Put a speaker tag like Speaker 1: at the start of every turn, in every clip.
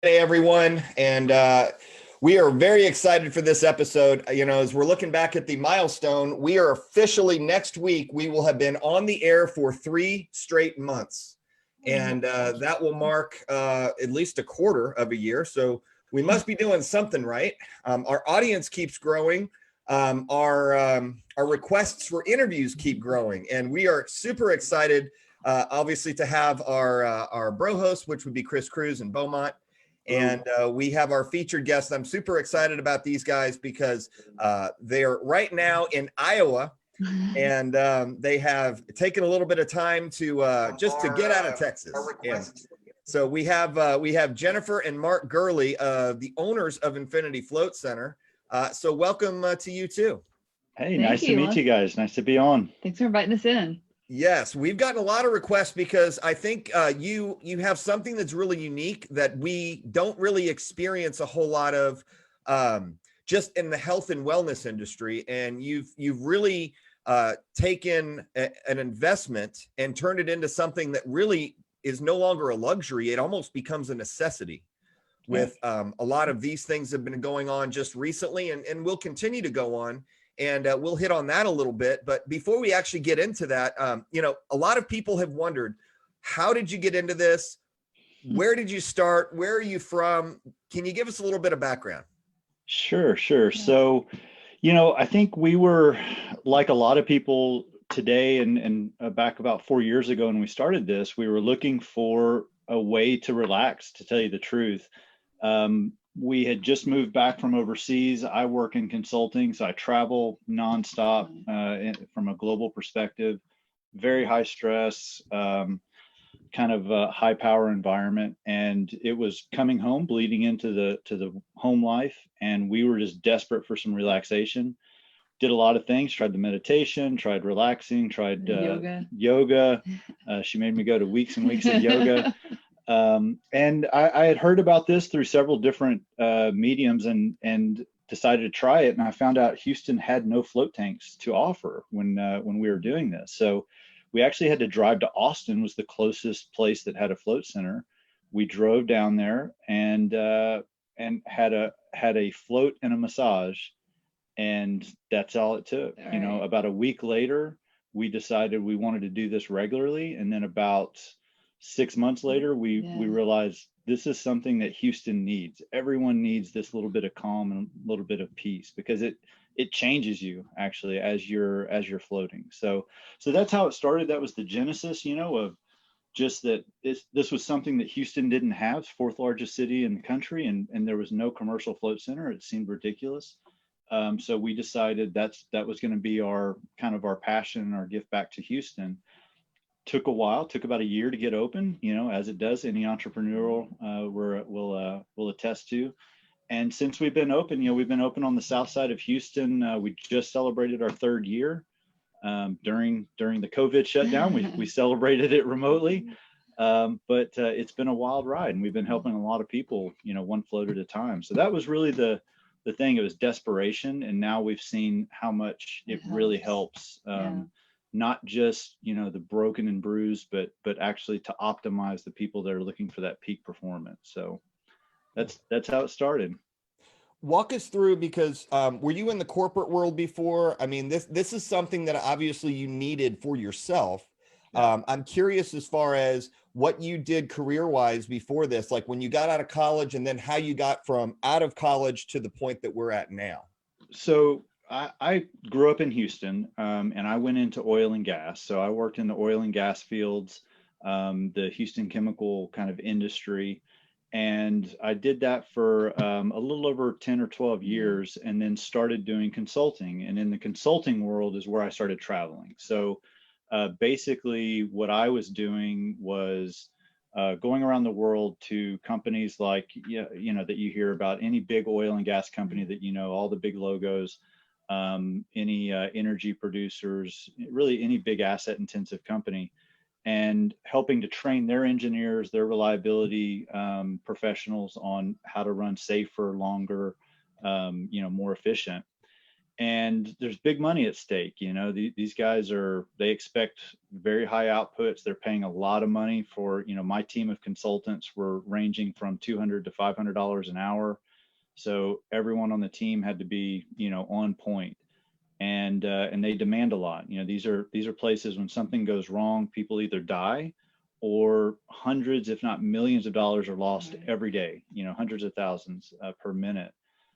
Speaker 1: Hey everyone, and we are very excited for this episode. As we're looking back at the milestone, we are officially next week. We will have been on the air for 3 straight months, and that will mark at least a quarter of a year. So we must be doing something right. Our audience keeps growing. Our requests for interviews keep growing, and we are super excited. Obviously, to have our bro host, which would be Chris Cruz and Beaumont. And we have our featured guests. I'm super excited about these guys because they're right now in Iowa, and they have taken a little bit of time to just to get out of Texas. And so we have Jennifer and Mark Gurley, the owners of Infinity Float Center. So welcome to you too.
Speaker 2: Hey, nice to meet you guys. Nice to be on.
Speaker 3: Thanks for inviting us in.
Speaker 1: Yes, we've gotten a lot of requests because I think you have something that's really unique that we don't really experience a whole lot of just in the health and wellness industry. And you've really taken an investment and turned it into something that really is no longer a luxury. It almost becomes a necessity with a lot of these things that have been going on just recently and will continue to go on. And we'll hit on that a little bit. But before we actually get into that, a lot of people have wondered, how did you get into this? Where did you start? Where are you from? Can you give us a little bit of background?
Speaker 2: Sure. So, I think we were like a lot of people today and back about 4 years ago when we started this, we were looking for a way to relax, to tell you the truth. We had just moved back from overseas. I work in consulting, so I travel nonstop from a global perspective, very high stress, kind of a high power environment. And it was coming home, bleeding into the home life. And we were just desperate for some relaxation. Did a lot of things, tried the meditation, tried relaxing, tried yoga. She made me go to weeks and weeks of yoga. And I had heard about this through several different mediums and decided to try it. And I found out Houston had no float tanks to offer when we were doing this. So we actually had to drive to Austin, was the closest place that had a float center. We drove down there and had a float and a massage, and that's all it took. Right. About a week later, we decided we wanted to do this regularly, and then about 6 months later, we realized this is something that Houston needs. Everyone needs this little bit of calm and a little bit of peace, because it changes you actually as you're floating. So that's how it started. That was the genesis, of just that this was something that Houston didn't have, fourth largest city in the country, and there was no commercial float center. It seemed ridiculous. So we decided that was going to be our passion and our gift back to Houston. Took a while, took about a year to get open, as it does, any entrepreneurial will attest to. And since we've been open, we've been open on the south side of Houston. We just celebrated our 3rd year during the COVID shutdown. We celebrated it remotely, but it's been a wild ride, and we've been helping a lot of people, one float at a time. So that was really the thing. It was desperation, and now we've seen how much it really helps. Not just the broken and bruised, but actually to optimize the people that are looking for that peak performance. So that's how it started.
Speaker 1: Walk us through, because were you in the corporate world before? I mean, this is something that obviously you needed for yourself. I'm curious as far as what you did career-wise before this, like when you got out of college, and then how you got from out of college to the point that we're at now.
Speaker 2: So I grew up in Houston, and I went into oil and gas. So I worked in the oil and gas fields, the Houston chemical kind of industry. And I did that for a little over 10 or 12 years, and then started doing consulting. And in the consulting world is where I started traveling. So basically what I was doing was going around the world to companies like, that you hear about, any big oil and gas company that, all the big logos, any energy producers, really any big asset intensive company, and helping to train their engineers, their reliability professionals on how to run safer, longer, more efficient. and there's big money at stake. These guys they expect very high outputs. They're paying a lot of money for, my team of consultants were ranging from $200 to $500 an hour. So everyone on the team had to be, on point, and they demand a lot. These are places when something goes wrong, people either die or hundreds, if not millions of dollars are lost every day, hundreds of thousands per minute.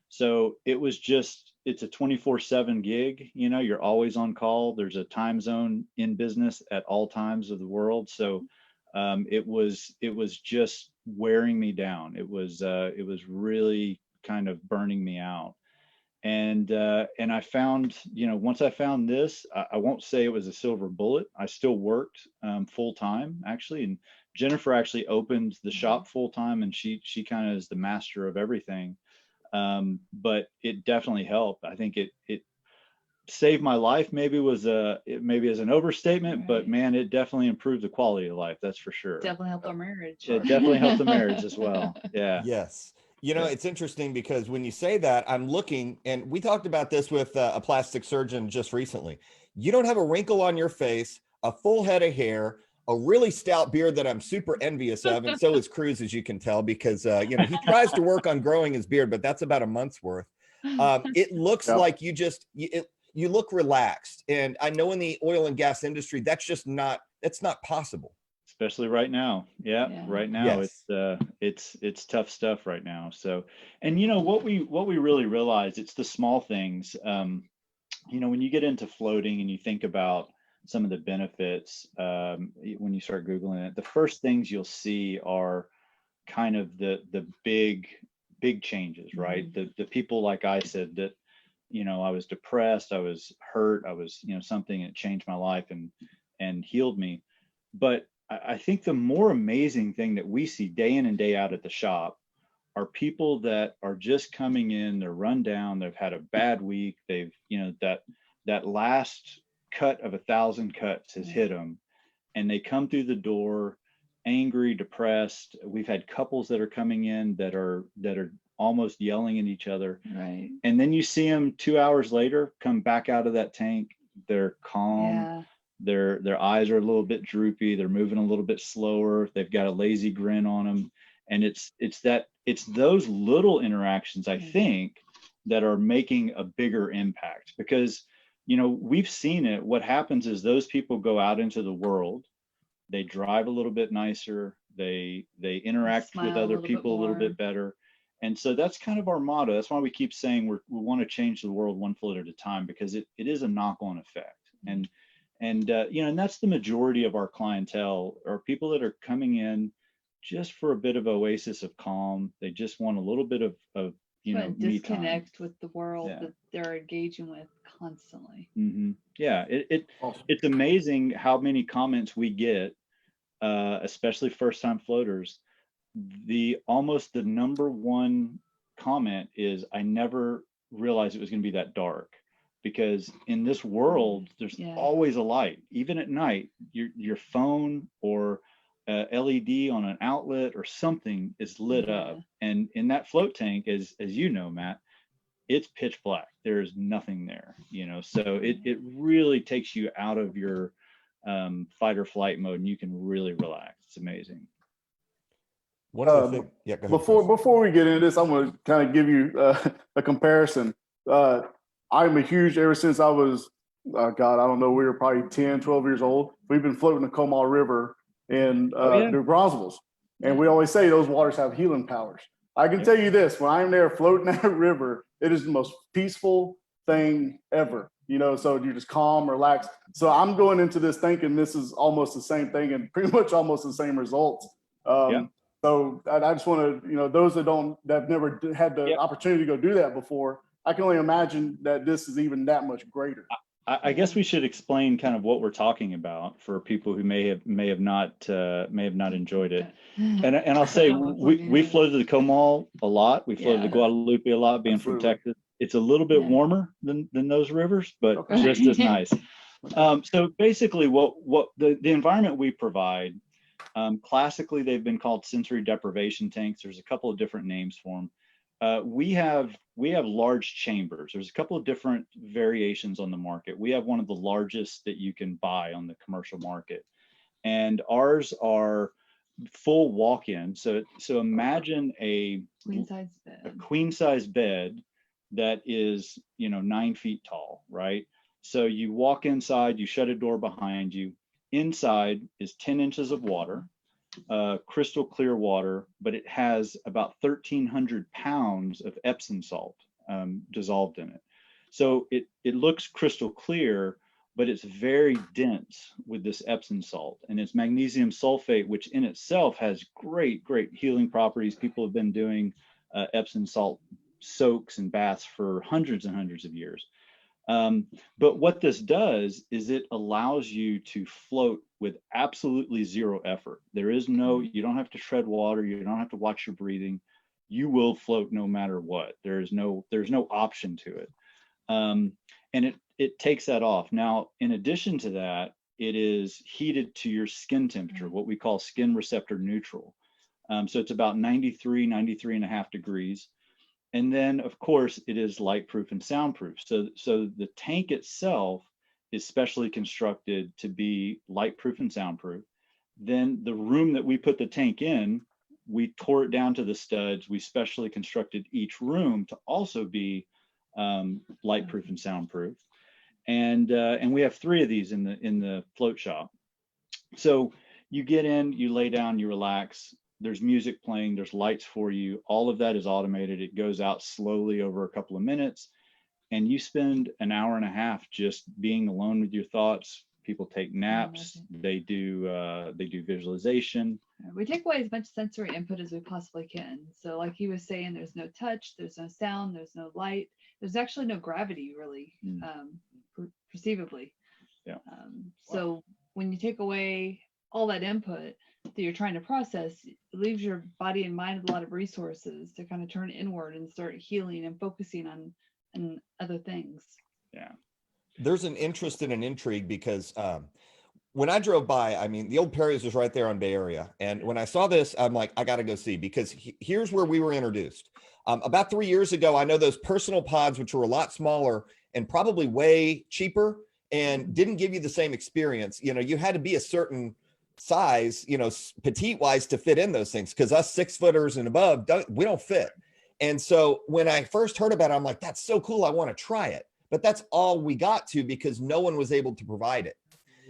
Speaker 2: So it's a 24/7 gig, you're always on call. There's a time zone in business at all times of the world. So it was just wearing me down. It was really kind of burning me out. And I found, once I found this, I won't say it was a silver bullet. I still worked full time, actually. And Jennifer actually opened the shop full time, and she kind of is the master of everything. But it definitely helped. I think it saved my life. Maybe maybe as an overstatement, but man, it definitely improved the quality of life. That's for sure.
Speaker 3: Definitely helped our marriage.
Speaker 2: It definitely helped the marriage as well. Yeah.
Speaker 1: Yes. It's interesting because when you say that, I'm looking, and we talked about this with a plastic surgeon just recently. You don't have a wrinkle on your face, a full head of hair, a really stout beard that I'm super envious of. And so is Cruz, as you can tell, because, he tries to work on growing his beard, but that's about a month's worth. It looks like you look relaxed. And I know in the oil and gas industry, that's not possible.
Speaker 2: Especially right now. Yeah. Right now, yes. It's tough stuff right now. So, and what we really realize, it's the small things. When you get into floating and you think about some of the benefits, when you start Googling it, the first things you'll see are kind of the big changes, right? The people, like I said, that, I was depressed, I was hurt, I was, something that changed my life and healed me. But I think the more amazing thing that we see day in and day out at the shop are people that are just coming in, they're run down, they've had a bad week, they've, that last cut of 1,000 cuts has hit them, and they come through the door angry, depressed. We've had couples that are coming in that are almost yelling at each other.
Speaker 3: Right.
Speaker 2: And then you see them 2 hours later come back out of that tank. They're calm.
Speaker 3: Yeah.
Speaker 2: Their eyes are a little bit droopy. They're moving a little bit slower. They've got a lazy grin on them. And it's those little interactions, I think, that are making a bigger impact, because, we've seen it. What happens is those people go out into the world, they drive a little bit nicer, they interact with other people a little bit better. And so that's kind of our motto. That's why we keep saying we want to change the world one float at a time, because it is a knock-on effect. And that's the majority of our clientele, are people that are coming in just for a bit of oasis of calm. They just want a little bit of
Speaker 3: disconnect with the world that they're engaging with constantly.
Speaker 2: Yeah, it's amazing how many comments we get, especially first-time floaters. Almost the number one comment is, I never realized it was going to be that dark. Because in this world, there's always a light. Even at night, your phone or LED on an outlet or something is lit up. And in that float tank, as you know, Matt, it's pitch black. There is nothing there, so it really takes you out of your fight or flight mode, and you can really relax. It's amazing.
Speaker 1: One other thing. Yeah, go ahead.
Speaker 4: Before we get into this, I'm going to kind of give you a comparison. I'm a huge, ever since I was, I don't know, we were probably 10, 12 years old. We've been floating the Comal River in New Braunfels. And we always say those waters have healing powers. I can tell you this, when I'm there floating that river, it is the most peaceful thing ever. So you're just calm, relaxed. So I'm going into this thinking this is almost the same thing and pretty much almost the same results. So I just want to, those that have never had the opportunity to go do that before, I can only imagine that this is even that much greater.
Speaker 2: I guess we should explain kind of what we're talking about for people who may have not enjoyed it. And I'll say we floated the Comal a lot. We floated the Guadalupe a lot, being from Texas. It's a little bit warmer than those rivers, but just as nice. So basically, what the environment we provide, classically they've been called sensory deprivation tanks. There's a couple of different names for them. we have large chambers. There's a couple of different variations on the market. We have one of the largest that you can buy on the commercial market, and ours are full walk-in. So imagine a queen size bed that is 9 feet tall, right? So you walk inside, you shut a door behind you. Inside is 10 inches of water, crystal clear water, but it has about 1,300 pounds of Epsom salt dissolved in it. So it looks crystal clear, but it's very dense with this Epsom salt, and it's magnesium sulfate, which in itself has great healing properties. People have been doing Epsom salt soaks and baths for hundreds and hundreds of years. But what this does is it allows you to float with absolutely zero effort. There is you don't have to tread water. You don't have to watch your breathing. You will float no matter what. There's no option to it. And it takes that off. Now, in addition to that, it is heated to your skin temperature, what we call skin receptor neutral. So it's about 93 and a half degrees. And then, of course, it is light proof and soundproof. So the tank itself is specially constructed to be light proof and soundproof. Then the room that we put the tank in, we tore it down to the studs. We specially constructed each room to also be light proof and soundproof. And we have 3 of these in the float shop. So you get in, you lay down, you relax. There's music playing, there's lights for you. All of that is automated. It goes out slowly over a couple of minutes, and you spend an hour and a half just being alone with your thoughts. People take naps. They do visualization.
Speaker 3: We take away as much sensory input as we possibly can. So like he was saying, there's no touch, there's no sound, there's no light. There's actually no gravity really, perceivably.
Speaker 2: Yeah.
Speaker 3: So when you take away all that input that you're trying to process, it leaves your body and mind with a lot of resources to kind of turn inward and start healing and focusing on other things.
Speaker 2: Yeah.
Speaker 1: There's an interest and an intrigue because when I drove by, I mean, the old Perry's was right there on Bay Area. And when I saw this, I'm like, I got to go see, because here's where we were introduced. About 3 years ago, I know those personal pods, which were a lot smaller and probably way cheaper and didn't give you the same experience. You had to be a certain size, petite wise, to fit in those things, because us 6 footers and above, we don't fit. And so when I first heard about it, I'm like, that's so cool, I want to try it. But that's all we got to, because no one was able to provide it.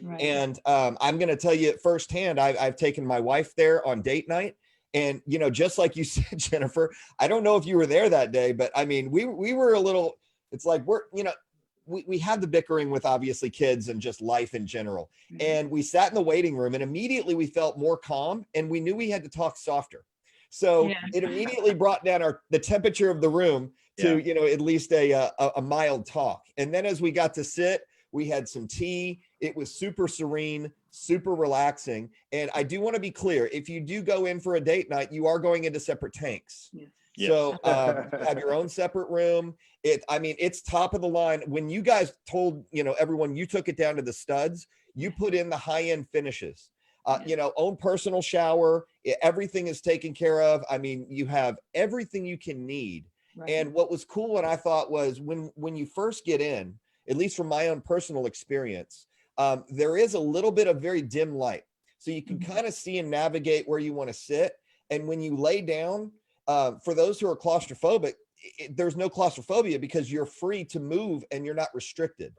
Speaker 3: Right.
Speaker 1: And I'm going to tell you firsthand, I've taken my wife there on date night, and just like you said, Jennifer, I don't know if you were there that day, but I mean, we were a little, it's like we have the bickering with obviously kids and just life in general. And we sat in the waiting room, and immediately we felt more calm, and we knew we had to talk softer. So it immediately brought down the temperature of the room to, at least a mild talk. And then as we got to sit, we had some tea. It was super serene, super relaxing. And I do want to be clear, if you do go in for a date night, you are going into separate tanks.
Speaker 2: Yes.
Speaker 1: So you have your own separate room. It's top of the line. When you guys told, everyone, you took it down to the studs, you put in the high-end finishes, own personal shower, everything is taken care of. I mean, you have everything you can need. Right. And what was cool, and I thought, was when you first get in, at least from my own personal experience, there is a little bit of very dim light. So you can kind of see and navigate where you want to sit. And when you lay down, for those who are claustrophobic, there's no claustrophobia, because you're free to move and you're not restricted,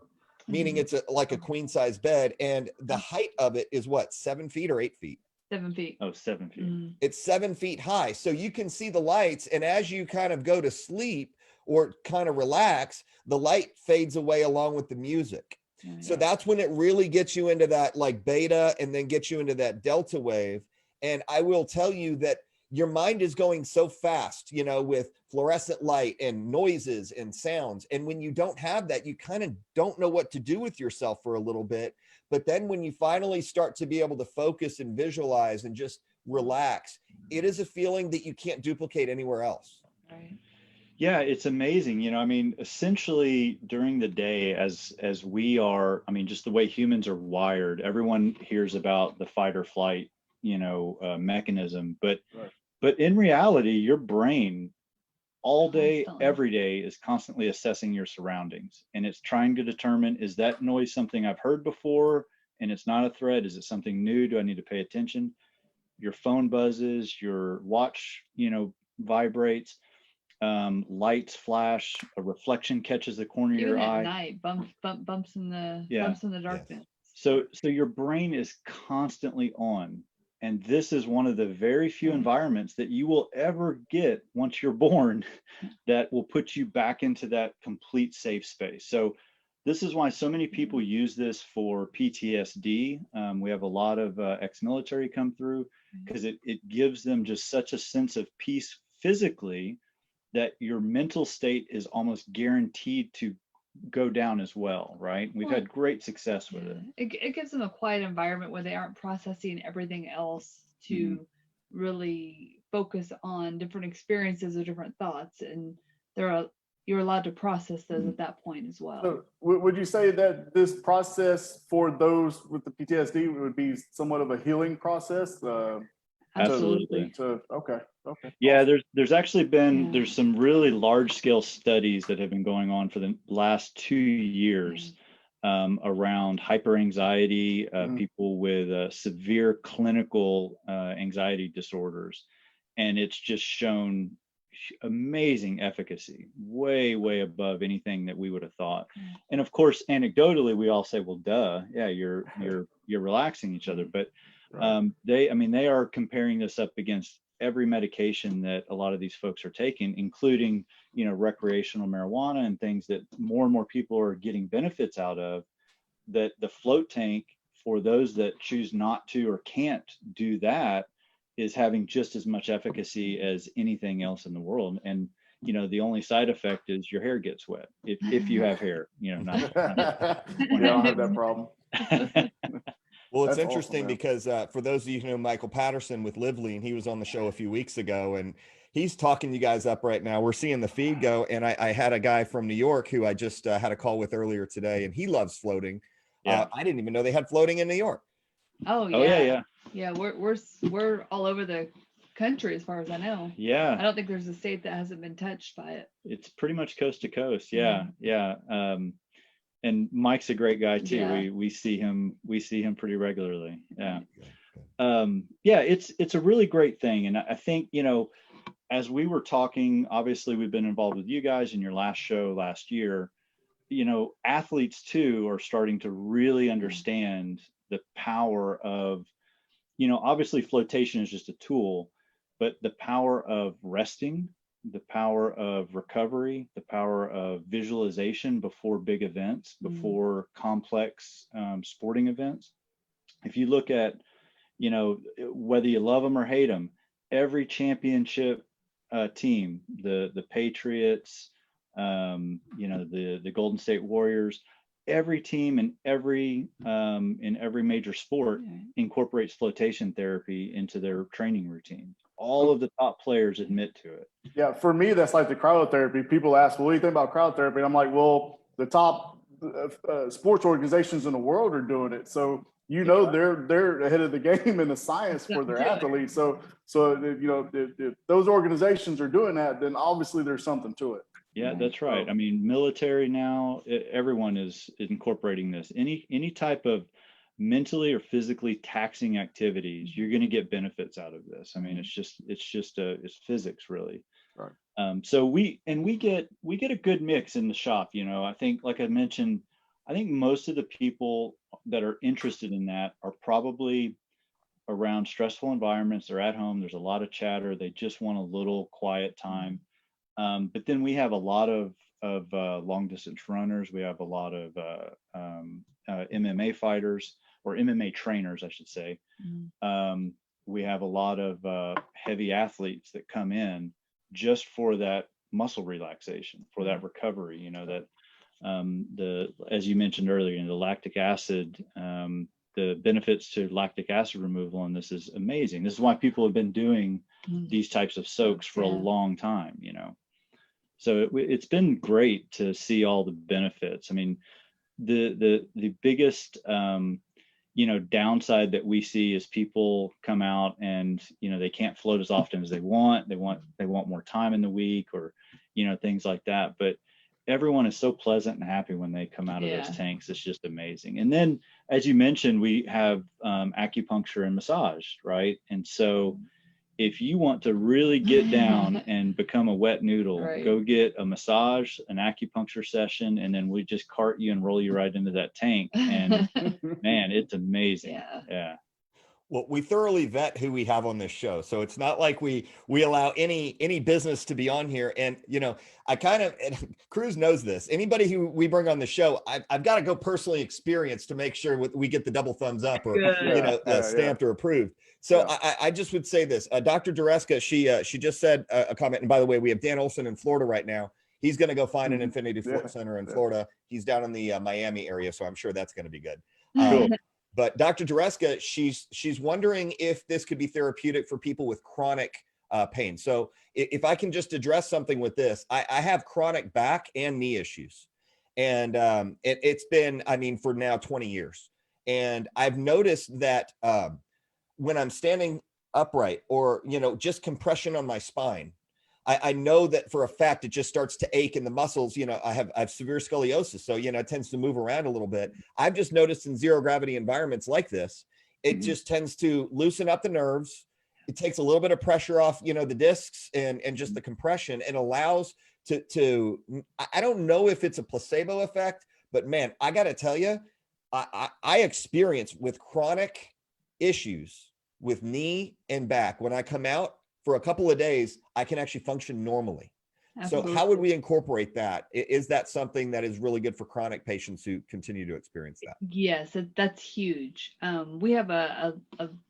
Speaker 1: meaning it's like a queen size bed. And the height of it is what, 7 feet or 8 feet?
Speaker 3: 7 feet.
Speaker 2: Oh, 7 feet.
Speaker 1: It's 7 feet high. So you can see the lights. And as you kind of go to sleep or kind of relax, the light fades away along with the music. So that's when it really gets you into that like beta, and then gets you into that delta wave. And I will tell you that your mind is going so fast, with fluorescent light and noises and sounds. And when you don't have that, you kind of don't know what to do with yourself for a little bit. But then when you finally start to be able to focus and visualize and just relax, it is a feeling that you can't duplicate anywhere else.
Speaker 3: Right.
Speaker 2: Yeah, it's amazing. Essentially during the day, as we are, just the way humans are wired, everyone hears about the fight or flight, mechanism, but in reality, your brain all day,
Speaker 3: Constantly.
Speaker 2: every day is constantly assessing your surroundings. And it's trying to determine, is that noise something I've heard before and it's not a threat? Is it something new? Do I need to pay attention? Your phone buzzes, your watch, vibrates, lights flash, a reflection catches the corner of
Speaker 3: Even
Speaker 2: your
Speaker 3: at
Speaker 2: eye.
Speaker 3: night, bumps in the
Speaker 2: Yeah.
Speaker 3: bumps in the darkness.
Speaker 2: So your brain is constantly on. And this is one of the very few environments that you will ever get once you're born that will put you back into that complete safe space. So this is why so many people use this for PTSD. We have a lot of ex-military come through because it gives them just such a sense of peace physically that your mental state is almost guaranteed to go down as well, right? We've had great success with it.
Speaker 3: It gives them a quiet environment where they aren't processing everything else to really focus on different experiences or different thoughts, and you're allowed to process those at that point as well.
Speaker 4: So would you say that this process for those with the PTSD would be somewhat of a healing process?
Speaker 2: Absolutely.
Speaker 4: Okay.
Speaker 2: Yeah, there's actually been there's some really large scale studies that have been going on for the last 2 years around hyperanxiety, people with severe clinical anxiety disorders, and it's just shown amazing efficacy, way above anything that we would have thought. And of course, anecdotally, we all say, well, duh, yeah, you're relaxing each other, but they are comparing this up against every medication that a lot of these folks are taking, including, recreational marijuana and things that more and more people are getting benefits out of, that the float tank for those that choose not to or can't do that is having just as much efficacy as anything else in the world. And, the only side effect is your hair gets wet if you have hair, not
Speaker 4: I don't have that problem.
Speaker 1: Well, it's
Speaker 4: That's
Speaker 1: interesting
Speaker 4: awesome,
Speaker 1: because for those of you who know Michael Patterson with Lively, and he was on the show a few weeks ago, and he's talking you guys up right now. We're seeing the feed go, and I had a guy from New York who I just had a call with earlier today, and he loves floating. I didn't even know they had floating in New York.
Speaker 3: Oh yeah. We're all over the country as far as I know. I don't think there's a state that hasn't been touched by it.
Speaker 2: It's pretty much coast to coast. And Mike's a great guy too. We see him pretty regularly. It's a really great thing. And I think, as we were talking, obviously we've been involved with you guys in your last show last year. Athletes too are starting to really understand the power of, obviously flotation is just a tool, but the power of resting, the power of recovery, the power of visualization before big events, before complex sporting events. If you look at, whether you love them or hate them, every championship team, the Patriots, the Golden State Warriors, every team in every major sport incorporates flotation therapy into their training routine. All of the top players admit to it. Yeah,
Speaker 4: for me, that's like the cryotherapy. People ask, well, what do you think about cryotherapy? And I'm like, well, the top sports organizations in the world are doing it. So, they're ahead of the game in the science for their athletes. So if those organizations are doing that, then obviously there's something to it.
Speaker 2: Yeah, that's right. I mean, military now, everyone is incorporating this. Any type of mentally or physically taxing activities, you're going to get benefits out of this. I mean, it's physics really.
Speaker 4: Right.
Speaker 2: So we get a good mix in the shop. I think, like I mentioned, I think most of the people that are interested in that are probably around stressful environments. They're at home. There's a lot of chatter. They just want a little quiet time. But then we have a lot of long distance runners. We have a lot of MMA fighters, or MMA trainers, I should say. We have a lot of heavy athletes that come in just for that muscle relaxation, for that recovery. As you mentioned earlier, the lactic acid, the benefits to lactic acid removal, and this is amazing. This is why people have been doing these types of soaks for a long time. So it's been great to see all the benefits. I mean, the biggest downside that we see is people come out and, they can't float as often as they want. They want more time in the week, or, things like that. But everyone is so pleasant and happy when they come out of those tanks. It's just amazing. And then, as you mentioned, we have acupuncture and massage, right? And so if you want to really get down and become a wet noodle, go get a massage, an acupuncture session, and then we just cart you and roll you right into that tank. And man, it's amazing. Yeah.
Speaker 1: Well, we thoroughly vet who we have on this show, so it's not like we allow any business to be on here. And I kind of, and Cruz knows this. Anybody who we bring on the show, I've got to go personally experience to make sure we get the double thumbs up or stamped or approved. So I just would say this: Dr. Dureska, she just said a comment. And by the way, we have Dan Olson in Florida right now. He's going to go find an Infinity Center in Florida. He's down in the Miami area, so I'm sure that's going to be good.
Speaker 2: Cool.
Speaker 1: But Dr. Dureska, she's wondering if this could be therapeutic for people with chronic pain. So if I can just address something with this, I have chronic back and knee issues. And it's been, for now 20 years. And I've noticed that when I'm standing upright or, just compression on my spine, I know that for a fact it just starts to ache in the muscles. I have severe scoliosis, so it tends to move around a little bit. I've just noticed in zero gravity environments like this, it just tends to loosen up the nerves. It takes a little bit of pressure off, the discs and just the compression, and allows to I don't know if it's a placebo effect, but man, I got to tell you, I experience with chronic issues with knee and back. When I come out for a couple of days, I can actually function normally. Absolutely. So how would we incorporate that? Is that something that is really good for chronic patients who continue to experience that?
Speaker 3: Yes, that's huge. We have a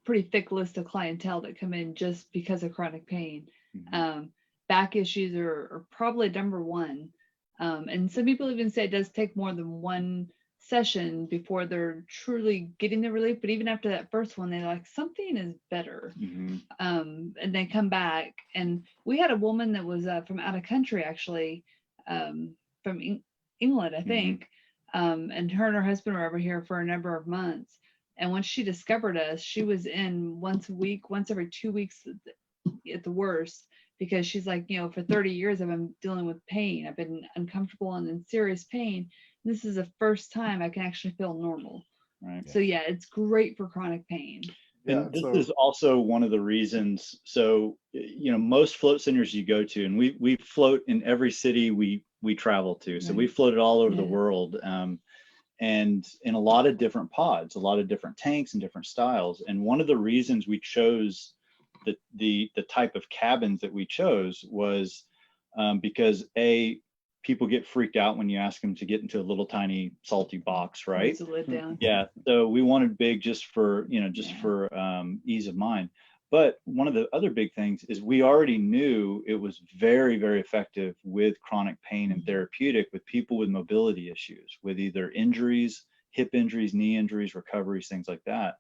Speaker 3: pretty thick list of clientele that come in just because of chronic pain. Back issues are probably number one. And some people even say it does take more than one session before they're truly getting the relief. But even after that first one, they're like, something is better. And they come back. And we had a woman that was from out of country, actually, from England, I think. And her husband were over here for a number of months. And once she discovered us, she was in once a week, once every 2 weeks at the worst, because she's like, for 30 years, I've been dealing with pain. I've been uncomfortable and in serious pain. This is the first time I can actually feel normal. Right. So yeah, it's great for chronic pain.
Speaker 2: And this is also one of the reasons. So, most float centers you go to, and we float in every city we travel to. So we floated all over the world, and in a lot of different pods, a lot of different tanks and different styles. And one of the reasons we chose the type of cabins that we chose was because people get freaked out when you ask them to get into a little tiny salty box, right?
Speaker 3: The lid down.
Speaker 2: Yeah. So we wanted big just for ease of mind. But one of the other big things is we already knew it was very, very effective with chronic pain and therapeutic with people with mobility issues, with either injuries, hip injuries, knee injuries, recoveries, things like that.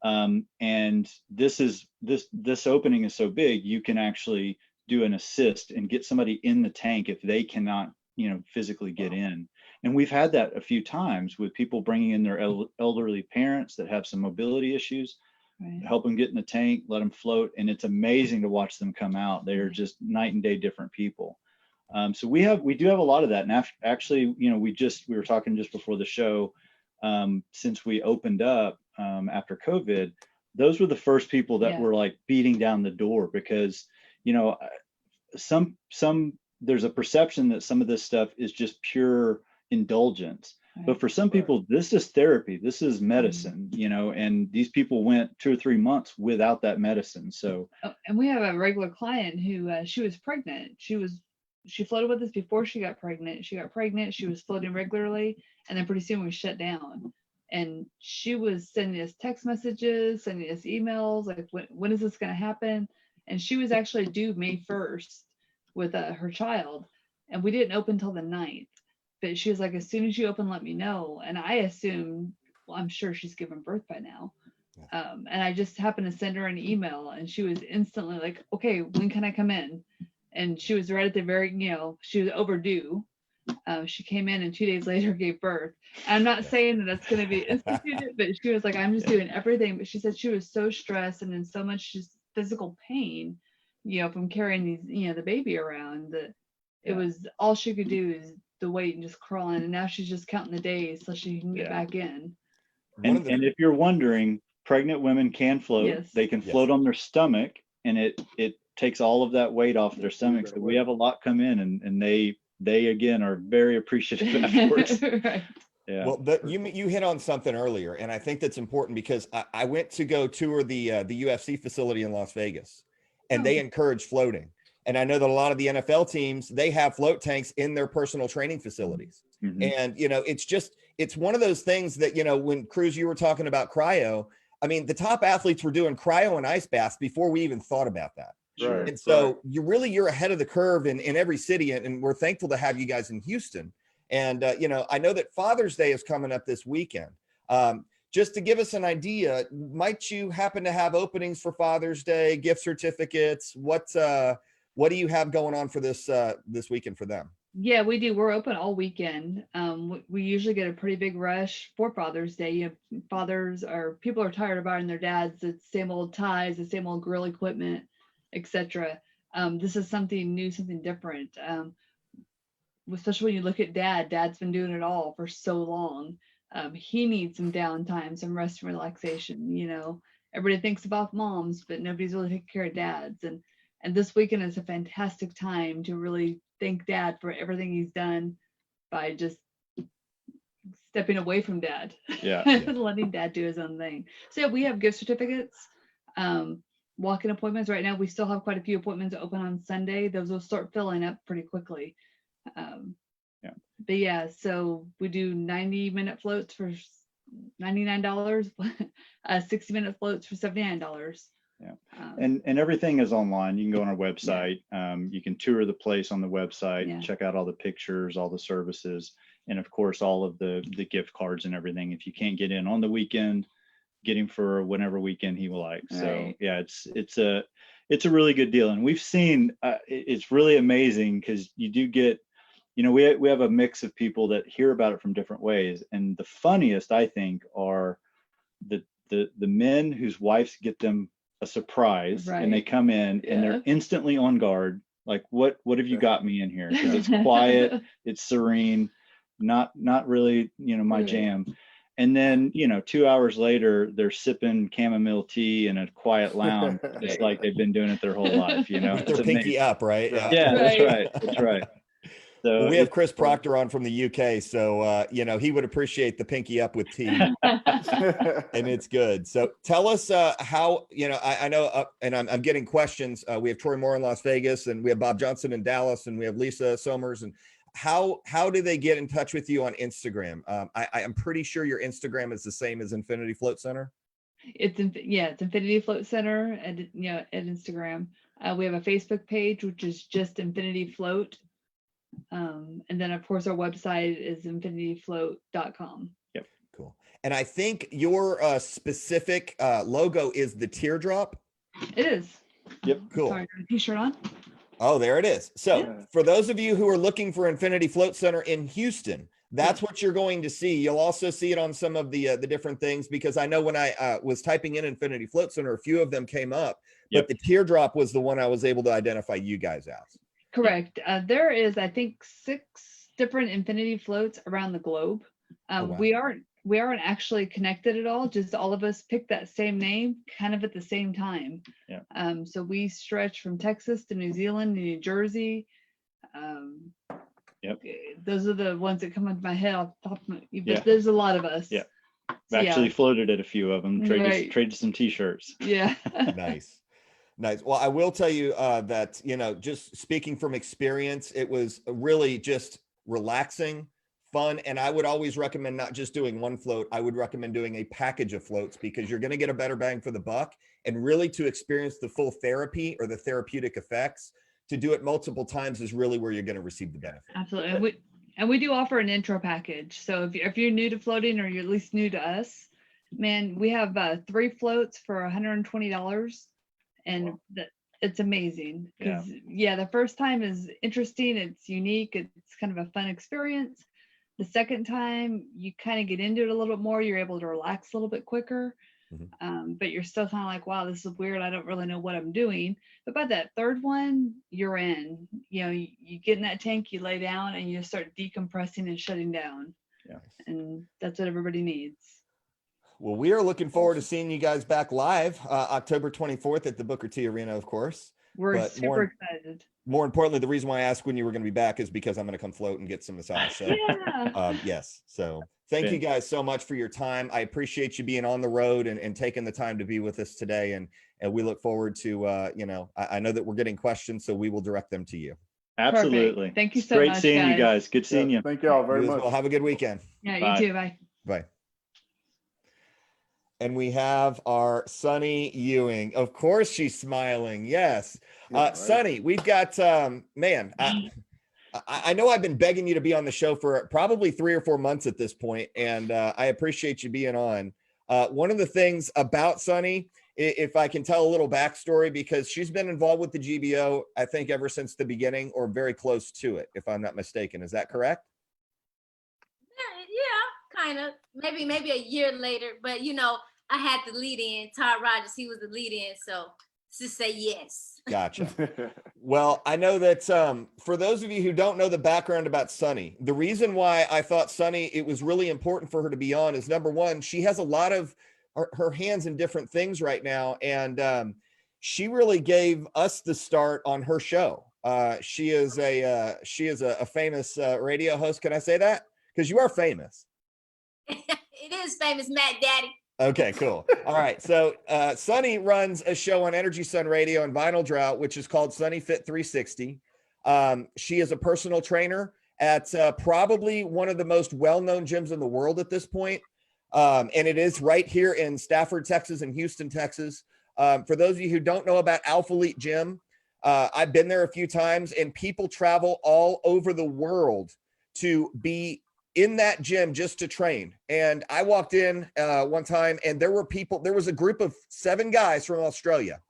Speaker 2: And this opening is so big, you can actually do an assist and get somebody in the tank if they cannot physically get in. And we've had that a few times with people bringing in their elderly parents that have some mobility issues, help them get in the tank, let them float. And it's amazing to watch them come out. They are just night and day different people. So we do have a lot of that. And actually, we were talking just before the show, since we opened up after COVID, those were the first people that were like beating down the door because, there's a perception that some of this stuff is just pure indulgence. But for some people, this is therapy. This is medicine, and these people went 2 or 3 months without that medicine. So,
Speaker 3: and we have a regular client who she was pregnant. She floated with us before she got pregnant. She got pregnant. She was floating regularly, and then pretty soon we shut down. And she was sending us text messages, sending us emails, like, when is this going to happen? And she was actually due May 1st with her child, and we didn't open till the 9th. But she was like, as soon as you open, let me know. And I assumed, well, I'm sure she's given birth by now. And I just happened to send her an email, and she was instantly like, okay, when can I come in? And she was right at the very, she was overdue. She came in and 2 days later gave birth. I'm not saying that that's going to be instituted, but she was like, I'm just doing everything. But she said she was so stressed and in so much just physical pain, from carrying these, the baby around, that it was all she could do is the wait and just crawl in. And now she's just counting the days so she can get back in.
Speaker 2: And if you're wondering, pregnant women can float.
Speaker 3: Yes.
Speaker 2: They can float on their stomach, and it takes all of that weight off their stomachs. So we have a lot come in, and they again are very appreciative afterwards.
Speaker 3: Right.
Speaker 2: Yeah.
Speaker 1: Well, you hit on something earlier, and I think that's important because I went to go tour the UFC facility in Las Vegas, and they encourage floating. And I know that a lot of the NFL teams, they have float tanks in their personal training facilities.
Speaker 2: Mm-hmm.
Speaker 1: And, it's one of those things that, when Cruz, you were talking about cryo, I mean, the top athletes were doing cryo and ice baths before we even thought about that.
Speaker 4: Right.
Speaker 1: And so you're ahead of the curve in every city. And we're thankful to have you guys in Houston. And, I know that Father's Day is coming up this weekend. Just to give us an idea, might you happen to have openings for Father's Day, gift certificates? What do you have going on for this weekend for them?
Speaker 3: Yeah, we do. We're open all weekend. We usually get a pretty big rush for Father's Day. People are tired of buying their dads the same old ties, the same old grill equipment, etc. This is something new, something different. Especially when you look at Dad's been doing it all for so long. He needs some downtime, some rest and relaxation. Everybody thinks about moms, but nobody's really taking care of dads. And this weekend is a fantastic time to really thank Dad for everything he's done by just stepping away from Dad. Letting Dad do his own thing. So yeah, we have gift certificates, walk-in appointments. Right now we still have quite a few appointments open on Sunday. Those will start filling up pretty quickly. But yeah, so we do 90-minute floats for $99, 60-minute floats for $79.
Speaker 2: And everything is online. You can go on our website. You can tour the place on the website, check out all the pictures, all the services, and of course all of the gift cards and everything. If you can't get in on the weekend, get him for whatever weekend he will like. Right. So yeah, it's a really good deal. And we've seen it's really amazing because you do get, we have a mix of people that hear about it from different ways. And the funniest, I think, are the men whose wives get them a surprise, and they come in and they're instantly on guard. Like, what have you got me in here? Because it's quiet, it's serene, not really, my jam. And then, 2 hours later, they're sipping chamomile tea in a quiet lounge. It's like they've been doing it their whole life,
Speaker 1: With their pinky up, right?
Speaker 2: Yeah, that's right. So
Speaker 1: well, we have Chris Proctor on from the UK, so he would appreciate the pinky up with tea, and it's good. So tell us how I know, and I'm getting questions. We have Troy Moore in Las Vegas, and we have Bob Johnson in Dallas, and we have Lisa Somers. And how do they get in touch with you on Instagram? I'm pretty sure your Instagram is the same as Infinity Float Center.
Speaker 3: It's Infinity Float Center at Instagram. We have a Facebook page which is just Infinity Float. And then of course our website is infinityfloat.com.
Speaker 2: Yep.
Speaker 1: Cool. And I think your specific logo is the teardrop.
Speaker 3: It is.
Speaker 1: Yep. Cool.
Speaker 3: Sorry, got a t-shirt on.
Speaker 1: Oh, there it is. So for those of you who are looking for Infinity Float Center in Houston, that's what you're going to see. You'll also see it on some of the different things, because I know when I was typing in Infinity Float Center, a few of them came up, but the teardrop was the one I was able to identify you guys as.
Speaker 3: Correct. There is, I think, 6 different Infinity floats around the globe.
Speaker 1: Wow.
Speaker 3: We aren't actually connected at all. Just all of us picked that same name kind of at the same time.
Speaker 2: Yeah.
Speaker 3: So we stretch from Texas to New Zealand, New Jersey. Those are the ones that come into my head off the top of my, but there's a lot of us.
Speaker 2: Yeah. I've actually floated at a few of them. Traded some t-shirts.
Speaker 3: Yeah.
Speaker 1: Nice. Well, I will tell you that, just speaking from experience, it was really just relaxing, fun. And I would always recommend not just doing one float. I would recommend doing a package of floats, because you're going to get a better bang for the buck. And really, to experience the full therapy or the therapeutic effects, to do it multiple times is really where you're going to receive the benefit.
Speaker 3: Absolutely. And we do offer an intro package. So if you're new to floating, or you're at least new to us, man, we have 3 floats for $120. And It's amazing because the first time is interesting. It's unique. It's kind of a fun experience. The second time you kind of get into it a little bit more, you're able to relax a little bit quicker. But you're still kind of like, wow, this is weird. I don't really know what I'm doing. But by that third one, you're in. You get in that tank, you lay down, and you just start decompressing and shutting down.
Speaker 2: Yeah.
Speaker 3: And that's what everybody needs.
Speaker 1: Well, we are looking forward to seeing you guys back live October 24th at the Booker T Arena, of course.
Speaker 3: We're super excited.
Speaker 1: More importantly, the reason why I asked when you were going to be back is because I'm going to come float and get some massage. So, yes. So thank you guys so much for your time. I appreciate you being on the road and taking the time to be with us today. And we look forward to, I know that we're getting questions, so we will direct them to you.
Speaker 2: Absolutely.
Speaker 3: Perfect. Thank you so
Speaker 2: much.
Speaker 3: much.
Speaker 2: Great seeing you guys. Good seeing you.
Speaker 4: Thank you all very much.
Speaker 1: Well, have a good weekend.
Speaker 3: Yeah,
Speaker 2: Bye.
Speaker 3: you too. Bye.
Speaker 1: Bye. And we have our Sunni Ewing. Of course, she's smiling. Yes.
Speaker 4: Right.
Speaker 1: Sunni, we've got, I know I've been begging you to be on the show for probably 3 or 4 months at this point, and I appreciate you being on. One of the things about Sunni, if I can tell a little backstory, because she's been involved with the GBO, I think ever since the beginning or very close to it, if I'm not mistaken. Is that correct?
Speaker 5: Yeah, kind of. Maybe a year later, but I had the lead in. Todd Rogers, he was the lead in, so just say yes.
Speaker 1: Gotcha. Well, I know that for those of you who don't know the background about Sunni, the reason why I thought Sunni, it was really important for her to be on is, number one, she has a lot of her hands in different things right now. And she really gave us the start on her show. She is a famous radio host. Can I say that? Because you are famous.
Speaker 5: It is famous, Matt Daddy.
Speaker 1: Okay, cool. All right. So Sunni runs a show on Energy Sun Radio and Vinyl Drought, which is called Sunni Fit 360. She is a personal trainer at probably one of the most well-known gyms in the world at this point. And it is right here in Stafford, Texas and Houston, Texas. For those of you who don't know about Alpha Elite Gym, I've been there a few times, and people travel all over the world to be in that gym just to train. And I walked in one time, and there was a group of 7 guys from Australia.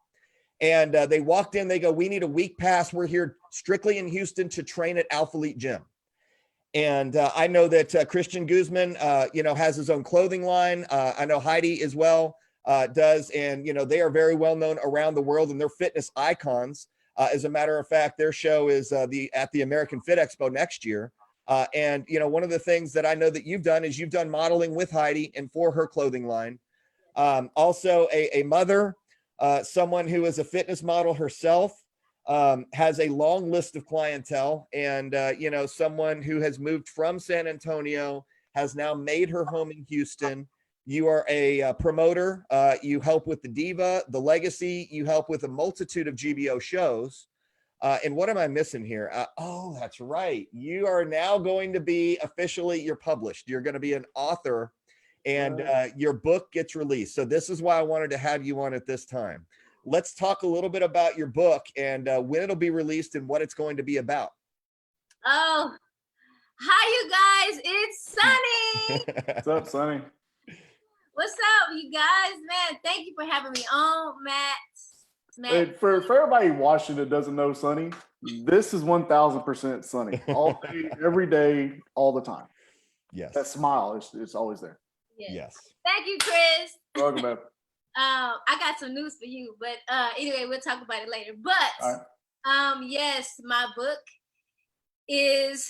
Speaker 1: And they walked in, they go, "We need a week pass. We're here strictly in Houston to train at Alpha Elite Gym." And I know that Christian Guzman, has his own clothing line. I know Heidi as well does. And, they are very well known around the world, and they're fitness icons. As a matter of fact, their show is at the American Fit Expo next year. And one of the things that I know that you've done is you've done modeling with Heidi and for her clothing line. Also a mother, someone who is a fitness model herself, has a long list of clientele, and someone who has moved from San Antonio, has now made her home in Houston. You are a promoter. You help with the Diva, the Legacy. You help with a multitude of GBO shows. And what am I missing here? Oh, that's right. You are now going to be you're published. You're going to be an author, and your book gets released. So this is why I wanted to have you on at this time. Let's talk a little bit about your book and when it'll be released and what it's going to be about.
Speaker 5: Oh, hi, you guys. It's Sunni.
Speaker 4: What's up, Sunni?
Speaker 5: What's up, you guys? Man, thank you for having me on, Matt.
Speaker 4: Hey, for everybody watching that doesn't know Sunni, this is 1000% Sunni. All day, every day, all the time.
Speaker 1: Yes.
Speaker 4: That smile, it's always there.
Speaker 1: Yes.
Speaker 5: Thank you, Chris.
Speaker 4: Welcome, man.
Speaker 5: I got some news for you, but anyway, we'll talk about it later. But yes, my book is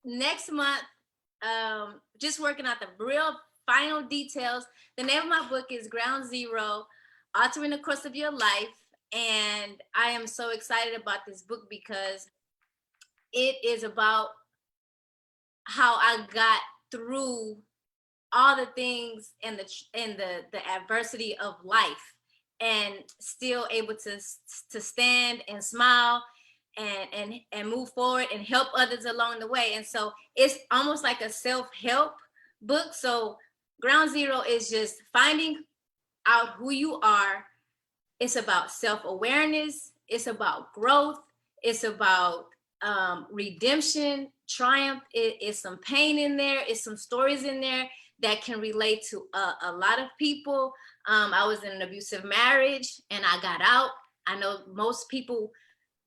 Speaker 5: next month. Just working out the real final details. The name of my book is Ground Zero: Altering the Course of Your Life, and I am so excited about this book because it is about how I got through all the things and the adversity of life, and still able to stand and smile and move forward and help others along the way. And so it's almost like a self-help book. So Ground Zero is just finding out who you are. It's about self-awareness. It's about growth. It's about redemption, triumph. It's some pain in there. It's some stories in there that can relate to a lot of people. I was in an abusive marriage and I got out. I know most people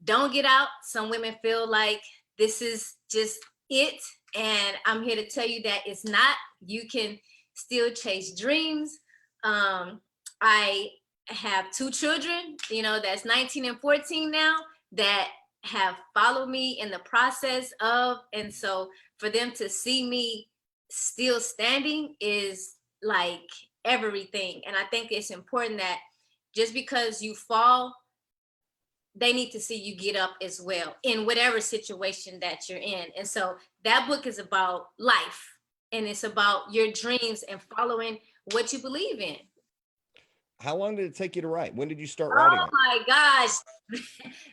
Speaker 5: don't get out. Some women feel like this is just it. And I'm here to tell you that it's not. You can still chase dreams. I have 2 children, that's 19 and 14 now, that have followed me in the process of, and so for them to see me still standing is like everything. And I think it's important that just because you fall, they need to see you get up as well in whatever situation that you're in. And so that book is about life, and it's about your dreams and following what you believe in.
Speaker 1: How long did it take you to write? When did you start writing it?
Speaker 5: Oh my gosh.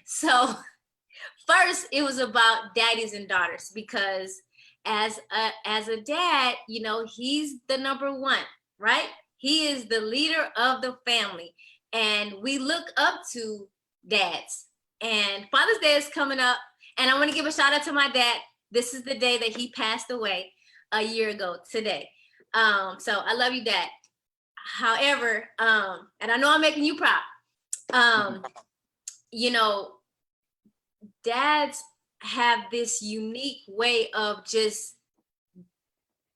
Speaker 5: So first it was about daddies and daughters, because as a dad, he's the number one, right? He is the leader of the family, and we look up to dads. And Father's Day is coming up, and I want to give a shout out to my dad. This is the day that he passed away a year ago today. So I love you, Dad. However, and I know I'm making you proud. Dads have this unique way of just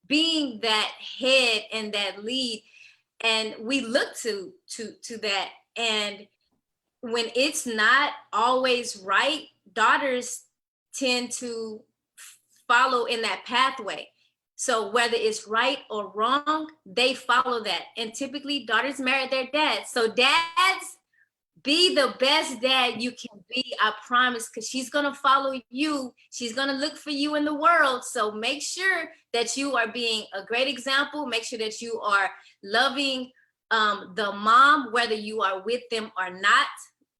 Speaker 5: being that head and that lead, and we look to that. And when it's not always right, daughters tend to follow in that pathway. So whether it's right or wrong, they follow that. And typically daughters marry their dads. So dads, be the best dad you can be, I promise, because she's going to follow you. She's going to look for you in the world. So make sure that you are being a great example. Make sure that you are loving the mom, whether you are with them or not.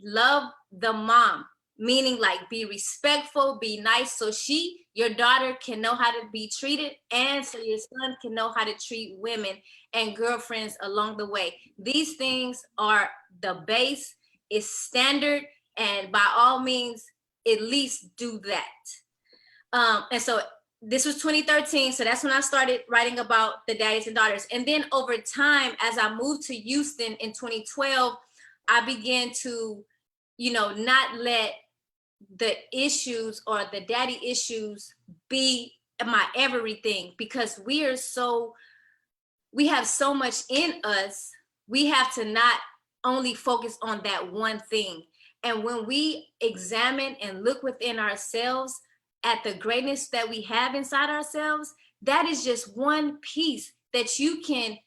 Speaker 5: Love the mom, meaning like be respectful, be nice, so your daughter can know how to be treated, and so your son can know how to treat women and girlfriends along the way. These things are the base, is standard, and by all means, at least do that. And so this was 2013, so that's when I started writing about the daddies and daughters. And then over time, as I moved to Houston in 2012, I began to, not let the issues or the daddy issues be my everything, because we have so much in us. We have to not only focus on that one thing. And when we examine and look within ourselves at the greatness that we have inside ourselves, that is just one piece that you can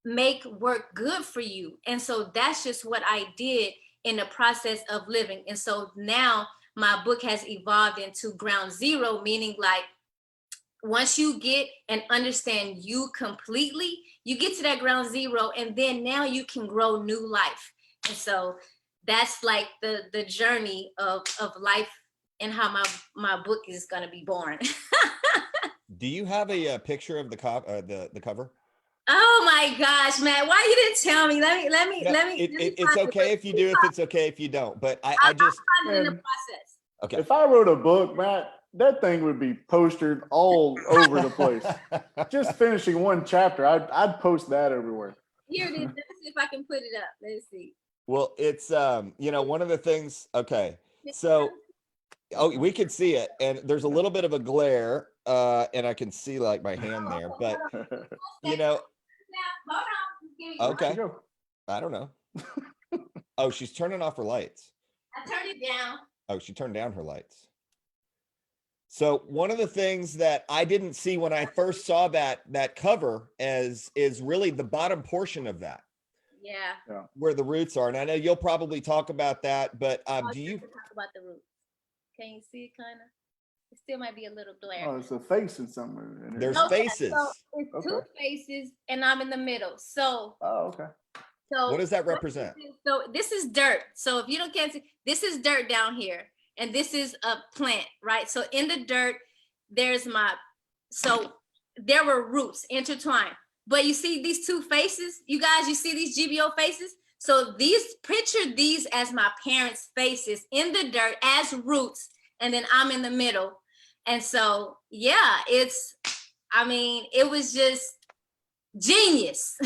Speaker 5: make work good for you. And so that's just what I did in the process of living. And so now my book has evolved into ground zero, meaning like once you get and understand you completely, you get to that ground zero, and then now you can grow new life. And so that's like the journey of life and how my book is going to be born.
Speaker 1: Do you have a picture of the cover?
Speaker 5: Oh my gosh, man! Why you didn't tell me? Let me.
Speaker 1: It's okay if you do. If it's okay if you don't. But I just
Speaker 5: find it in the process.
Speaker 1: Okay.
Speaker 4: If I wrote a book, Matt, that thing would be postered all over the place. Just finishing one chapter, I'd post that everywhere.
Speaker 5: Here it is. Let me see if I can put it up. Let's see.
Speaker 1: Well, it's one of the things. Okay, so we can see it, and there's a little bit of a glare, and I can see like my hand there, but
Speaker 5: Hold on.
Speaker 1: Okay. I don't know. Oh, she's turning off her lights.
Speaker 5: I turned it down.
Speaker 1: Oh, she turned down her lights. So one of the things that I didn't see when I first saw that cover is really the bottom portion of that.
Speaker 5: Yeah.
Speaker 1: Where the roots are. And I know you'll probably talk about that, but do you
Speaker 5: talk about the roots? Can you see it kind of? It still might be a little glare.
Speaker 4: Oh, it's a face in somewhere.
Speaker 1: There's faces.
Speaker 5: So it's two faces, and I'm in the middle. So.
Speaker 4: Oh, okay.
Speaker 5: So
Speaker 1: what does that represent?
Speaker 5: So this is dirt. So if you can't see, this is dirt down here, and this is a plant, right? So in the dirt, so there were roots intertwined. But you see these two faces, you guys, you see these GBO faces? So picture these as my parents' faces in the dirt as roots, and then I'm in the middle. And so, yeah, it was just genius.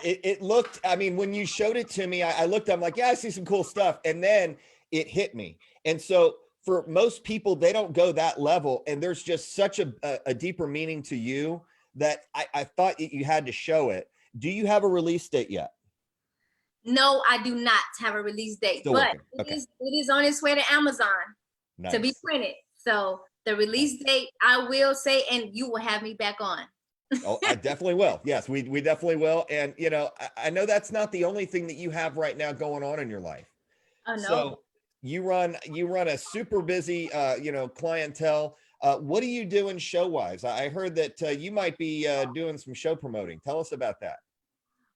Speaker 1: It looked, I mean, when you showed it to me, I looked, I'm like, yeah, I see some cool stuff. And then it hit me. And so for most people, they don't go that level. And there's just such a deeper meaning to you that I thought you had to show it. Do you have a release date yet?
Speaker 5: No, I do not have a release date,
Speaker 1: Still
Speaker 5: but
Speaker 1: working. Okay.
Speaker 5: it is on its way to Amazon to be
Speaker 1: Nice.
Speaker 5: printed. So the release date, I will say, and you will have me back on.
Speaker 1: Oh, I definitely will. Yes, we definitely will. And, you know, I know that's not the only thing that you have right now going on in your life.
Speaker 5: Oh, no.
Speaker 1: So you run a super busy, you know, clientele. What are you doing show wise? I heard that you might be doing some show promoting. Tell us about that.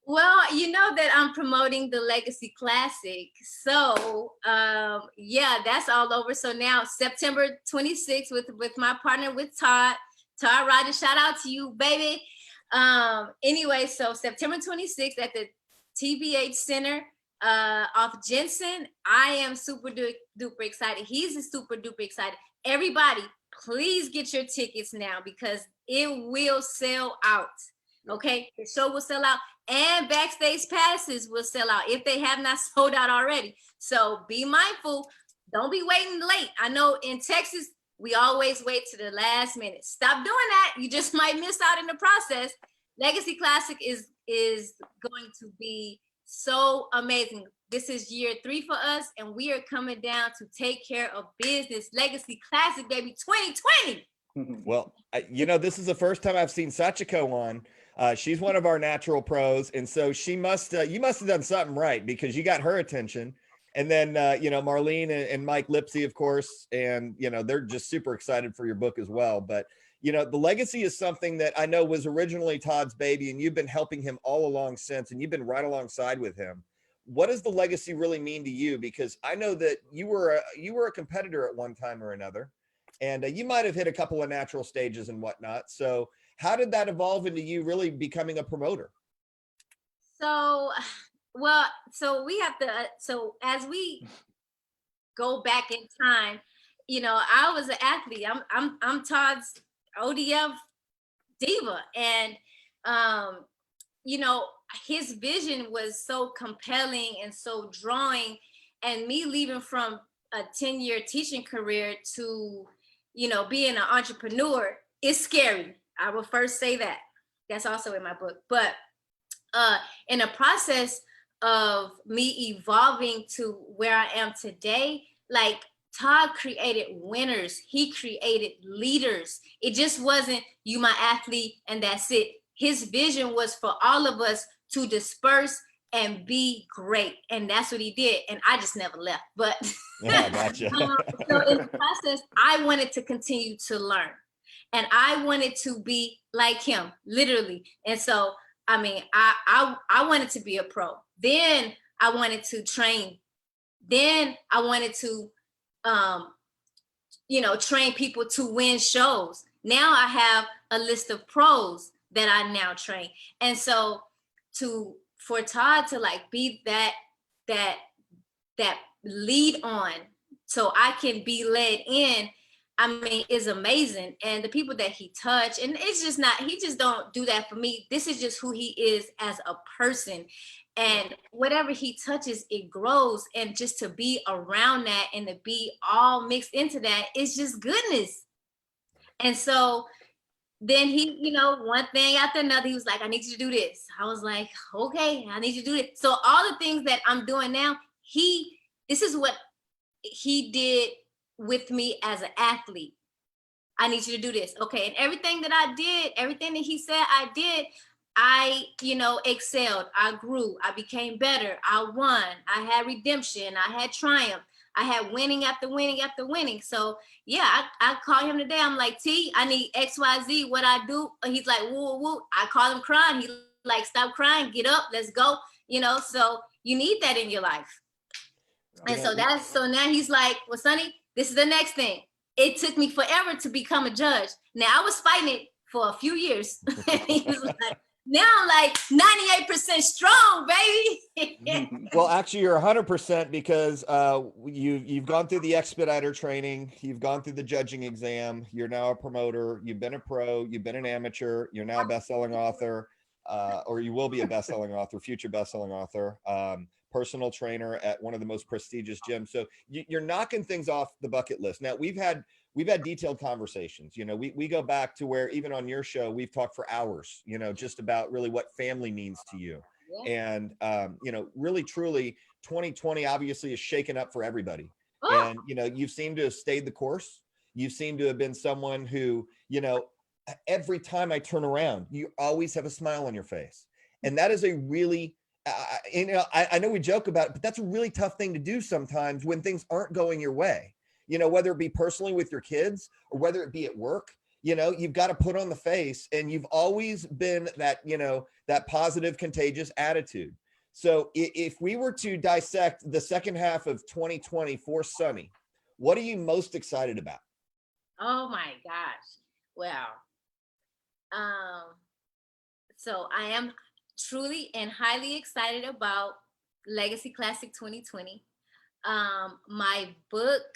Speaker 5: Well, you know that I'm promoting the Legacy Classic. So yeah, that's all over. So now September 26th with my partner, with Todd Rogers, shout out to you, baby. Anyway, so September 26th at the TBH Center off Jensen. I am super duper excited. He's super duper excited. Everybody, please get your tickets now because it will sell out. Okay, the show will sell out and backstage passes will sell out if they have not sold out already. So be mindful. Don't be waiting late. I know in Texas, we always wait to the last minute. Stop doing that. You just might miss out in the process. Legacy Classic is going to be so amazing. This is year 3 for us, and we are coming down to take care of business. Legacy Classic, baby, 2020.
Speaker 1: Well, you know, this is the first time I've seen Sachiko on. She's one of our natural pros. And so she must, you must have done something right because you got her attention. And then, you know, Marlene and Mike Lipsy, of course, and, you know, they're just super excited for your book as well. But, you know, the legacy is something that I know was originally Todd's baby, and you've been helping him all along since, and you've been right alongside with him. What does the legacy really mean to you? Because I know that you were a competitor at one time or another, and you might have hit a couple of natural stages and whatnot. So how did that evolve into you really becoming a promoter?
Speaker 5: So, well, so we have to, so as we go back in time, you know, I was an athlete. I'm Todd's ODF diva. And, you know, his vision was so compelling and so drawing, and me leaving from a 10-year teaching career to, you know, being an entrepreneur is scary. I will first say that. That's also in my book. But in the process of me evolving to where I am today, like Todd created winners. He created leaders. It just wasn't you, my athlete, and that's it. His vision was for all of us to disperse and be great. And that's what he did. And I just never left. But
Speaker 1: Yeah, gotcha.
Speaker 5: so in the process, I wanted to continue to learn. And I wanted to be like him, literally. And so, I mean, I wanted to be a pro. Then I wanted to train. Then I wanted to, you know, train people to win shows. Now I have a list of pros that I now train. And so for Todd to like be that lead on so I can be led in, I mean, is amazing. And the people that he touched, and it's just not, he just don't do that for me. This is just who he is as a person. And whatever he touches, it grows. And just to be around that and to be all mixed into that, it's just goodness. And so then he, you know, one thing after another, he was like, I need you to do this. I was like, okay, I need you to do it. So all the things that I'm doing now, this is what he did with me as an athlete. I need you to do this. Okay. And everything that I did, everything that he said I did, I, you know, excelled. I grew. I became better. I won. I had redemption. I had triumph. I had winning after winning after winning. So yeah, I call him today. I'm like, T, I need XYZ. What I do? He's like, woo, woo. I call him crying. He like, stop crying. Get up. Let's go. You know, so you need that in your life. And so now he's like, well, Sunni, this is the next thing. It took me forever to become a judge. Now I was fighting it for a few years. He was like, Now I'm like 98% strong, baby.
Speaker 1: Well, actually, you're 100% because you've gone through the expediter training, you've gone through the judging exam, you're now a promoter, you've been a pro, you've been an amateur, you're now a best-selling author, or you will be a best-selling author, future best-selling author, personal trainer at one of the most prestigious gyms. So you're knocking things off the bucket list. Now we've had detailed conversations. You know, we go back to where even on your show we've talked for hours, you know, just about really what family means to you. And you know, really truly 2020 obviously is shaken up for everybody. And you know, you've seemed to have stayed the course. You seem to have been someone who, you know, every time I turn around, you always have a smile on your face. And that is a really you know, I know we joke about it, but that's a really tough thing to do sometimes when things aren't going your way, you know, whether it be personally with your kids or whether it be at work. You know, you've got to put on the face, and you've always been that, you know, that positive, contagious attitude. So if we were to dissect the second half of 2020 for Sunni, what are you most excited about?
Speaker 5: Oh my gosh. Well, so I am truly and highly excited about Legacy Classic 2020. My book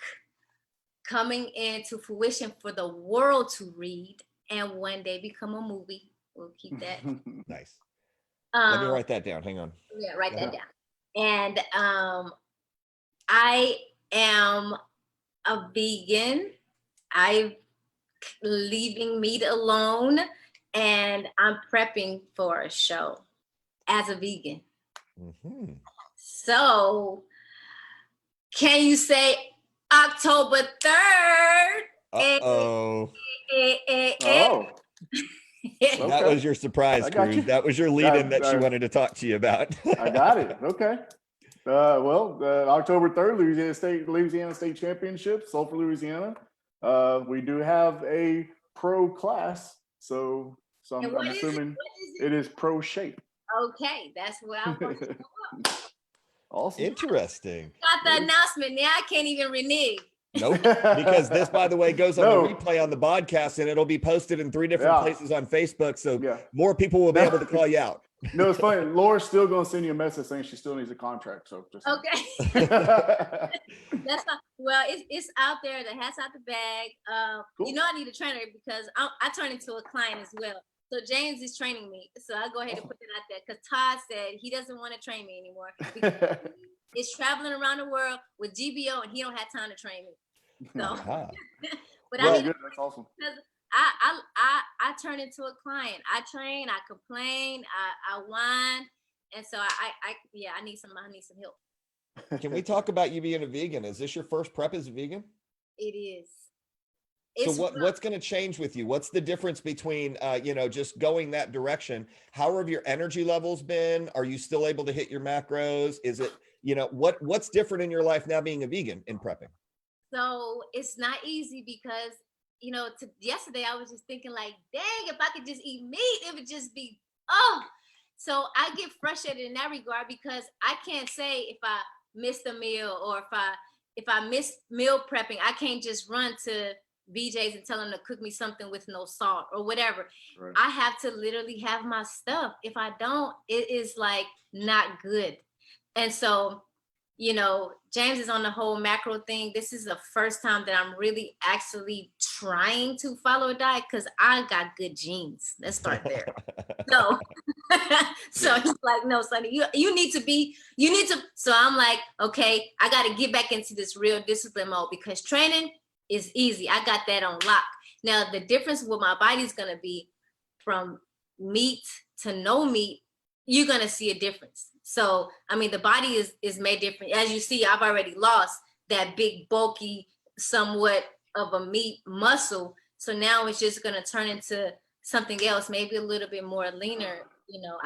Speaker 5: coming into fruition for the world to read and one day become a movie. We'll keep that.
Speaker 1: Nice. Let me write that down. Hang on.
Speaker 5: Yeah, write that down. And I am a vegan. I'm leaving meat alone, and I'm prepping for a show as a vegan. So can you say October 3rd?
Speaker 1: Uh-oh.
Speaker 4: Oh.
Speaker 1: That was your surprise, Cruz. That was your lead-in that she wanted to talk to you about.
Speaker 4: I got it. Okay. Well, October 3rd, Louisiana State Championship, Sulphur, Louisiana. We do have a pro class, so I'm assuming it is pro shape.
Speaker 5: Okay, that's what I want to know.
Speaker 4: Awesome.
Speaker 1: Interesting.
Speaker 5: Got the announcement. Now I can't even renege.
Speaker 1: Nope. Because this, by the way, goes on the replay on the podcast, and it'll be posted in 3 different places on Facebook. So more people will be able to call you out.
Speaker 4: No, it's funny. Laura's still going to send you a message saying she still needs a contract. So just
Speaker 5: okay. That's not, well, it's out there. The hat's out the bag. Cool. You know, I need a trainer because I turn into a client as well. So James is training me. So I'll go ahead and put it out there because Todd said he doesn't want to train me anymore. Because he's traveling around the world with GBO and he don't have time to train me. So, but
Speaker 4: well, good. That's awesome.
Speaker 5: Because I turn into a client. I train, I complain, I whine, and so I need some help.
Speaker 1: Can we talk about you being a vegan? Is this your first prep as a vegan?
Speaker 5: It is.
Speaker 1: So what's going to change with you? What's the difference between, you know, just going that direction? How have your energy levels been? Are you still able to hit your macros? Is it, you know, what's different in your life now being a vegan in prepping?
Speaker 5: So it's not easy because, you know, yesterday I was just thinking like, dang, if I could just eat meat, it would just be, So I get frustrated in that regard because I can't say if I missed a meal or if I miss meal prepping, I can't just run to BJ's and tell them to cook me something with no salt or whatever. Right. I have to literally have my stuff. If I don't, it is like not good. And so, you know, James is on the whole macro thing. This is the first time that I'm really actually trying to follow a diet because I got good genes. Let's start there. So he's like, no, Sunni, you need to. So I'm like, okay, I got to get back into this real discipline mode because training is easy. I got that on lock. Now, the difference with my body is going to be from meat to no meat. You're going to see a difference. So, I mean, the body is made different. As you see, I've already lost that big, bulky, somewhat of a meat muscle. So now it's just going to turn into something else, maybe a little bit more leaner. You know,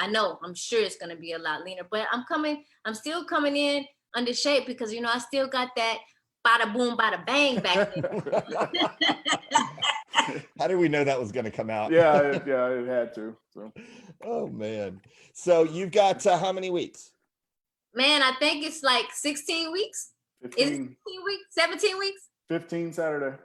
Speaker 5: I'm sure it's going to be a lot leaner, but I'm still coming in under shape because, you know, I still got that bada boom, bada bang back there.
Speaker 1: How did we know that was going to come out?
Speaker 4: Yeah, it had to. So.
Speaker 1: Oh man! So you've got how many weeks?
Speaker 5: Man, I think it's like 16 weeks.
Speaker 4: 15.
Speaker 5: Is it 16 weeks? 17 weeks?
Speaker 4: 15 Saturday.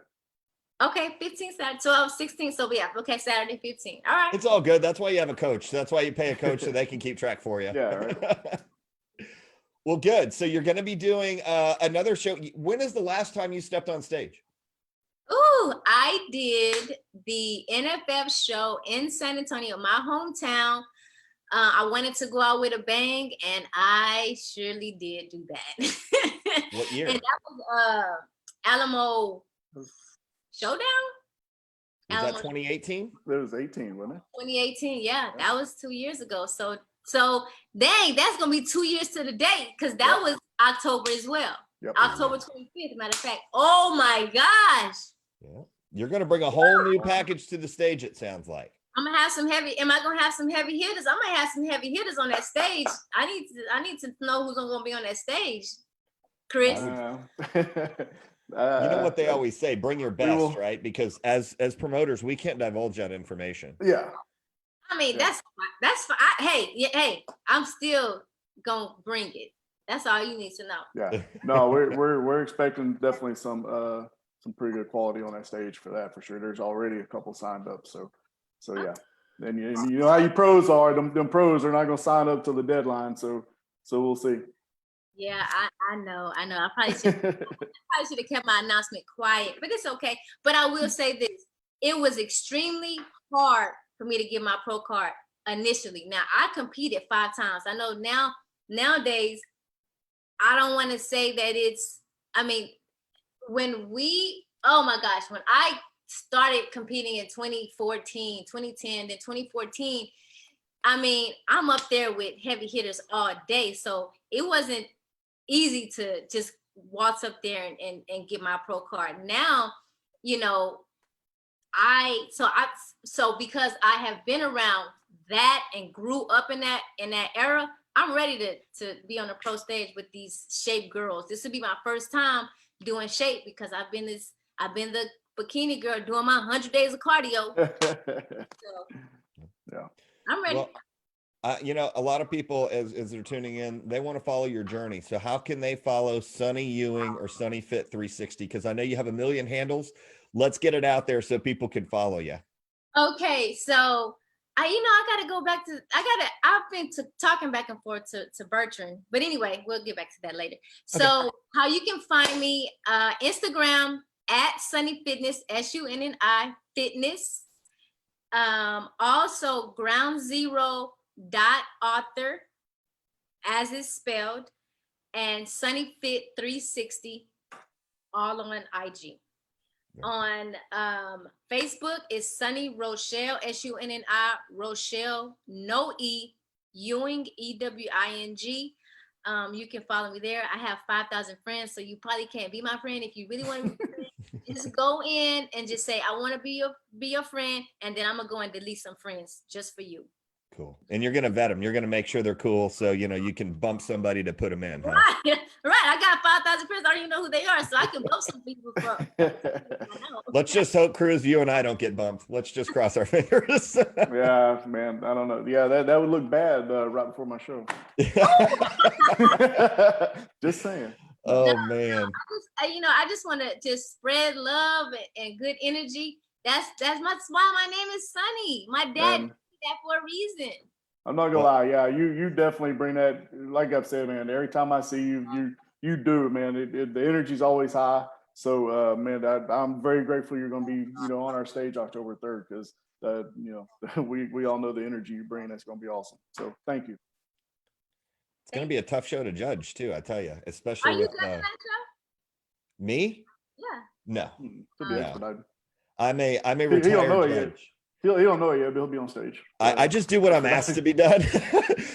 Speaker 5: Okay, 15 Saturday, 12, 16. So yeah, okay, Saturday 15. All right.
Speaker 1: It's all good. That's why you have a coach. That's why you pay a coach so they can keep track for you.
Speaker 4: Yeah, right.
Speaker 1: Well, good. So you're going to be doing another show. When is the last time you stepped on stage?
Speaker 5: Ooh, I did the NFF show in San Antonio, my hometown. I wanted to go out with a bang, and I surely did do that.
Speaker 1: What year?
Speaker 5: And that was Alamo Showdown.
Speaker 1: Was that
Speaker 5: Alamo
Speaker 1: 2018?
Speaker 4: It was 18, wasn't it?
Speaker 5: 2018. Yeah, that was 2 years ago. So dang, that's gonna be 2 years to the date, because that was October as well.
Speaker 4: Yep.
Speaker 5: October 25th, matter of fact. Oh my gosh.
Speaker 1: Yeah. You're going to bring a whole new package to the stage, it sounds like.
Speaker 5: I'm gonna have some heavy. Am I gonna have some heavy hitters? I might have some heavy hitters on that stage. I need to know who's gonna be on that stage. Chris.
Speaker 1: You know what they always say, bring your best, right? Because as promoters, we can't divulge that information.
Speaker 4: Yeah.
Speaker 5: I mean, that's hey, I'm still gonna bring it. That's all you need to know.
Speaker 4: Yeah. No, we're expecting definitely some pretty good quality on that stage for that, for sure. There's already a couple signed up, so yeah. And you know how you pros are. Them pros are not gonna sign up till the deadline, so we'll see.
Speaker 5: Yeah, I know. I probably should have kept my announcement quiet, but it's okay. But I will say this: it was extremely hard for me to get my pro card initially. Now I competed 5 times. I know nowadays I don't want to say that it's. I mean, when I started competing in 2014, 2010, then 2014. I mean, I'm up there with heavy hitters all day. So it wasn't easy to just waltz up there and get my pro card. Now, you know, so because I have been around that and grew up in that era, I'm ready to be on the pro stage with these shape girls. This will be my first time doing shape, because I've been the bikini girl doing my 100 days of cardio. So,
Speaker 4: yeah,
Speaker 5: I'm ready.
Speaker 1: Well, you know, a lot of people as they're tuning in, they want to follow your journey. So how can they follow Sunni Ewing or Sunni Fit 360? Because I know you have a million handles. Let's get it out there so people can follow you.
Speaker 5: Okay, so I gotta go back to I've been talking back and forth to Bertrand, but anyway, we'll get back to that later. So how you can find me, Instagram at Sunni Fitness, SUNNI Fitness. Also groundzero.author as it's spelled, and Sunni Fit 360 all on IG. On Facebook is Sunni Rochell, SUNNI Rochell, no E, Ewing, EWING. You can follow me there. I have 5,000 friends, so you probably can't be my friend. If you really want to be my friend, just go in and just say, I want to be your friend, and then I'm gonna go and delete some friends just for you.
Speaker 1: Cool. And you're going to vet them. You're going to make sure they're cool. So, you know, you can bump somebody to put them in. Huh?
Speaker 5: Right. I got 5,000 friends. I don't even know who they are. So I can bump some people from.
Speaker 1: Let's just hope, Cruz, you and I don't get bumped. Let's just cross our fingers.
Speaker 4: Yeah, man. I don't know. Yeah, that would look bad right before my show. Just saying.
Speaker 1: Oh, man.
Speaker 5: I just want to just spread love and good energy. That's why my name is Sunni. My dad did that for a reason. I'm not gonna
Speaker 4: lie. Yeah, you definitely bring that. Like I've said, man, every time I see you do it, man. The energy's always high. So, man, I'm very grateful you're going to be, on our stage October 3rd, because, we all know the energy you bring. That's going to be awesome. So thank you.
Speaker 1: It's going to be a tough show to judge too, I tell you, especially with
Speaker 5: that show?
Speaker 1: Me?
Speaker 5: Yeah.
Speaker 1: No.
Speaker 4: To be expedited.
Speaker 1: I'm a retired judge.
Speaker 4: He don't know it yet, but he'll be on stage.
Speaker 1: I just do what I'm asked to be done.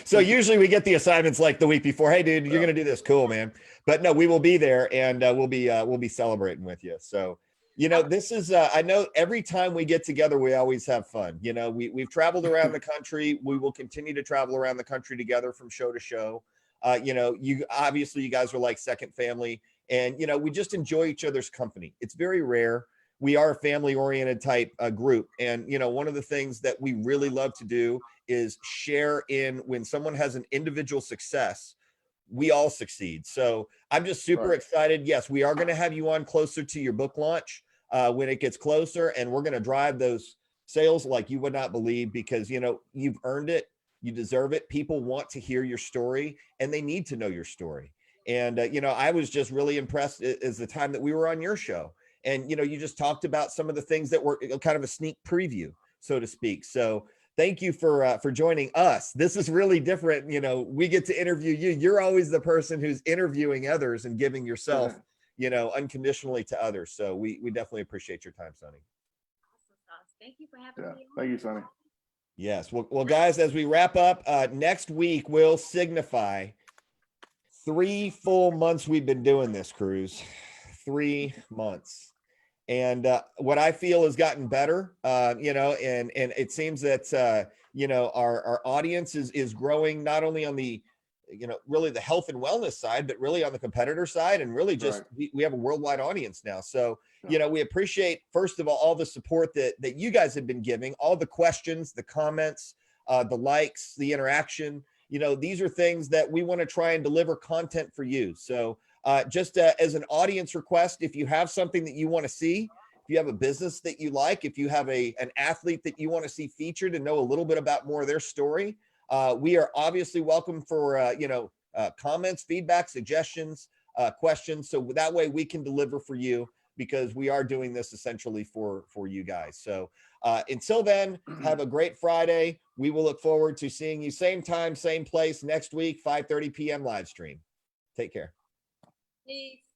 Speaker 1: So usually we get the assignments like the week before. Hey, dude, you're going to do this. Cool, man. But no, we will be there, and we'll be celebrating with you. So, this is, I know every time we get together, we always have fun. We've traveled around the country. We will continue to travel around the country together from show to show. You guys are like second family, and, we just enjoy each other's company. It's very rare. We are a family-oriented type group. And, one of the things that we really love to do is share in when someone has an individual success, we all succeed. So I'm just super excited. Yes, we are going to have you on closer to your book launch. when it gets closer, and we're going to drive those sales like you would not believe, because, you know, you've earned it. You deserve it. People want to hear your story, and they need to know your story. And, you know, I was just really impressed as the time that we were on your show. And, you know, you just talked about some of the things that were kind of a sneak preview, so to speak. So thank you for joining us. This is really different. You know, we get to interview you. You're always the person who's interviewing others and giving yourself, you know, unconditionally to others. So we definitely appreciate your time, Sunni.
Speaker 5: Thank you for having me on.
Speaker 4: Thank you, Sunni.
Speaker 1: Yes. Well, guys, as we wrap up, next week will signify 3 full months we've been doing this cruise. 3 months. And what I feel has gotten better, you know, and it seems that, you know, our audience is growing, not only on the, you know, really the health and wellness side, but really on the competitor side, and really just, we have a worldwide audience now. So, you know, we appreciate, first of all the support that you guys have been giving, all the questions, the comments, the likes, the interaction. You know, these are things that we want to try and deliver content for you. So just as an audience request, if you have something that you want to see, if you have a business that you like, if you have an athlete that you want to see featured and know a little bit about more of their story, we are obviously welcome for, you know, comments, feedback, suggestions, questions. So that way we can deliver for you, because we are doing this essentially for you guys. So until then, have a great Friday. We will look forward to seeing you same time, same place next week, 5:30 p.m. live stream. Take care.
Speaker 5: Peace.